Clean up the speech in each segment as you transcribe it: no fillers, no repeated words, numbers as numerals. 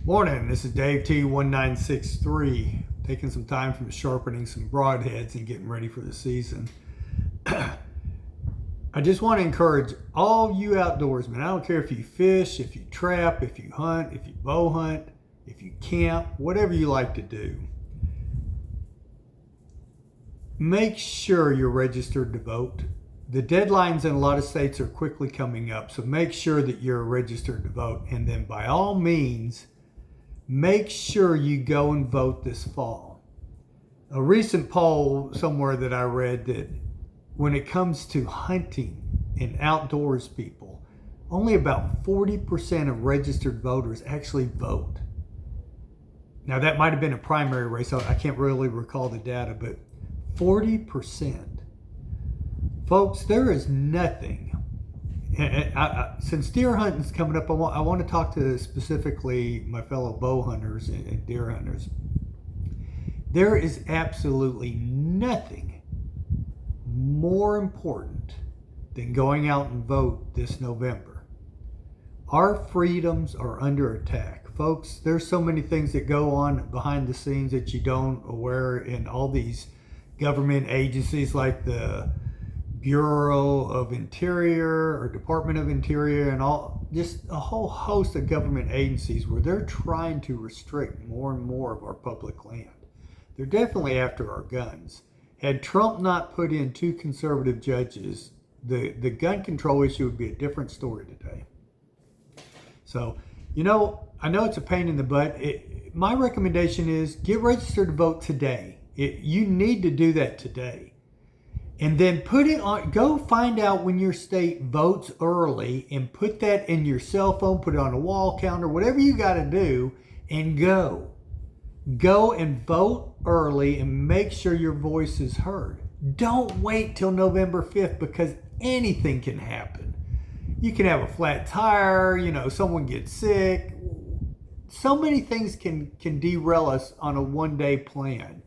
Morning, this is Dave T1963, taking some time from sharpening some broadheads and getting ready for the season. I just want to encourage all you outdoorsmen. I don't care if you fish, if you trap, if you hunt, if you bow hunt, if you camp, whatever you like to do. Make sure you're registered to vote. The deadlines in a lot of states are quickly coming up, so make sure that you're registered to vote. And then by all means, make sure you go and vote this fall. A recent poll somewhere that I read that when it comes to hunting and outdoors people, only about 40% of registered voters actually vote. Now that might have been a primary race, so I can't really recall the data, but 40%. Folks, there is nothing. Since deer hunting is coming up, I want to talk to specifically my fellow bow hunters and deer hunters. There is absolutely nothing more important than going out and vote this November. Our freedoms are under attack. Folks, there's so many things that go on behind the scenes that you don't aware in all these government agencies like the Bureau of Interior or Department of Interior and all, just a whole host of government agencies where they're trying to restrict more and more of our public land. They're definitely after our guns. Had Trump not put in 2 conservative judges, the gun control issue would be a different story today. So, I know it's a pain in the butt. My recommendation is get registered to vote today. You need to do that today. And then put it on, go find out when your state votes early and put that in your cell phone, put it on a wall counter, whatever you got to do, and go. Go and vote early and make sure your voice is heard. Don't wait till November 5th because anything can happen. You can have a flat tire, someone gets sick. So many things can derail us on a one-day plan.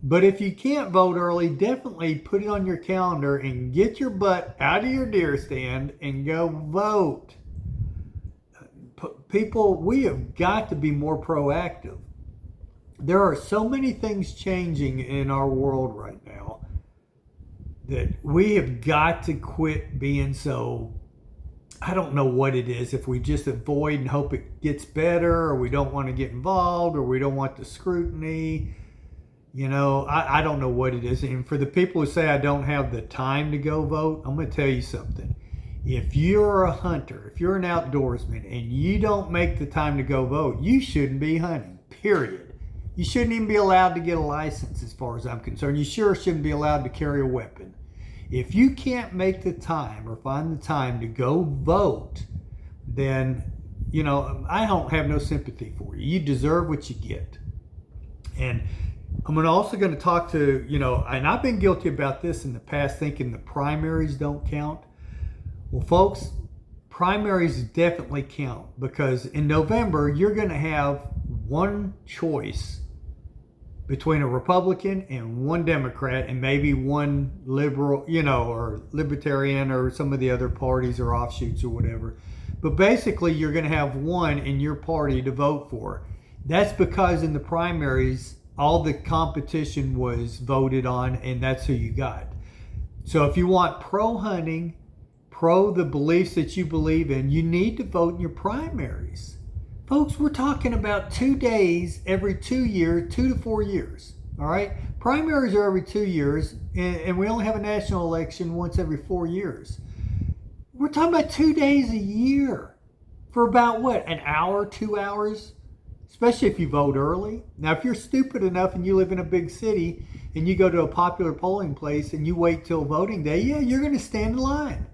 But if you can't vote early, definitely put it on your calendar and get your butt out of your deer stand and go vote. People, we have got to be more proactive. There are so many things changing in our world right now that we have got to quit being so, I don't know what it is, if we just avoid and hope it gets better, or we don't want to get involved, or we don't want the scrutiny. I don't know what it is. And for the people who say I don't have the time to go vote, I'm going to tell you something. If you're a hunter, if you're an outdoorsman, and you don't make the time to go vote, you shouldn't be hunting, period. You shouldn't even be allowed to get a license as far as I'm concerned. You sure shouldn't be allowed to carry a weapon. If you can't make the time or find the time to go vote, then, I don't have no sympathy for you. You deserve what you get. And I'm also going to talk to, and I've been guilty about this in the past, thinking the primaries don't count. Well, folks, primaries definitely count because in November, you're going to have one choice between a Republican and one Democrat and maybe one liberal, or libertarian or some of the other parties or offshoots or whatever. But basically, you're going to have one in your party to vote for. That's because in the primaries, all the competition was voted on and that's who you got. So if you want pro-hunting, pro the beliefs that you believe in, you need to vote in your primaries. Folks, we're talking about 2 days every 2 years, 2 to 4 years, all right? Primaries are every 2 years, and we only have a national election once every 4 years. We're talking about 2 days a year for about, an hour, 2 hours? Especially if you vote early. Now, if you're stupid enough and you live in a big city and you go to a popular polling place and you wait till voting day, you're going to stand in line.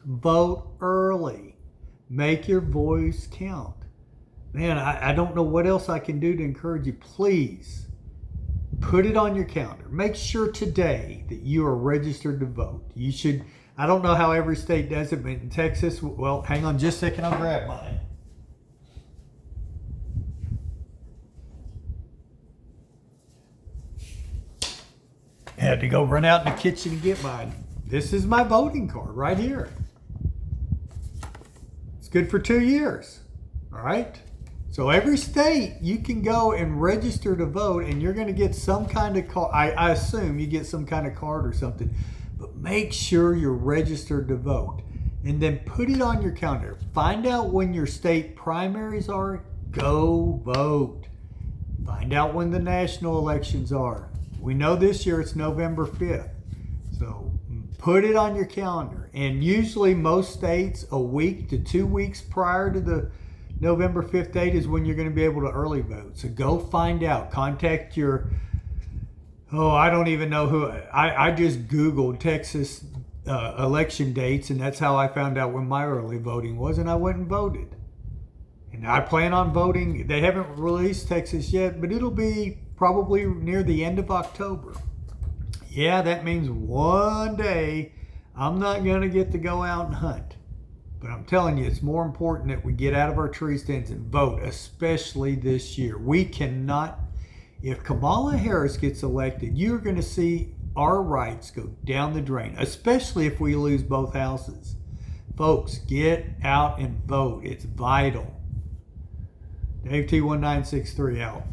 Vote early. Make your voice count. Man, I don't know what else I can do to encourage you. Please put it on your calendar. Make sure today that you are registered to vote. You should, I don't know how every state does it, but in Texas, well, hang on just a second, I'll grab mine. Had to go run out in the kitchen and get mine. This is my voting card right here. It's good for 2 years. All right. So every state, you can go and register to vote, and you're going to get some kind of card. I assume you get some kind of card or something. But make sure you're registered to vote. And then put it on your calendar. Find out when your state primaries are. Go vote. Find out when the national elections are. We know this year it's November 5th. So put it on your calendar. And usually most states, a week to 2 weeks prior to the November 5th date is when you're going to be able to early vote. So go find out. Contact your, I don't even know who. I just Googled Texas election dates, and that's how I found out when my early voting was, and I went and voted. And I plan on voting. They haven't released Texas yet, but it'll be probably near the end of October. Yeah, that means one day I'm not going to get to go out and hunt. But I'm telling you, it's more important that we get out of our tree stands and vote, especially this year. We cannot, if Kamala Harris gets elected, you're going to see our rights go down the drain, especially if we lose both houses. Folks, get out and vote. It's vital. Dave T1963 out.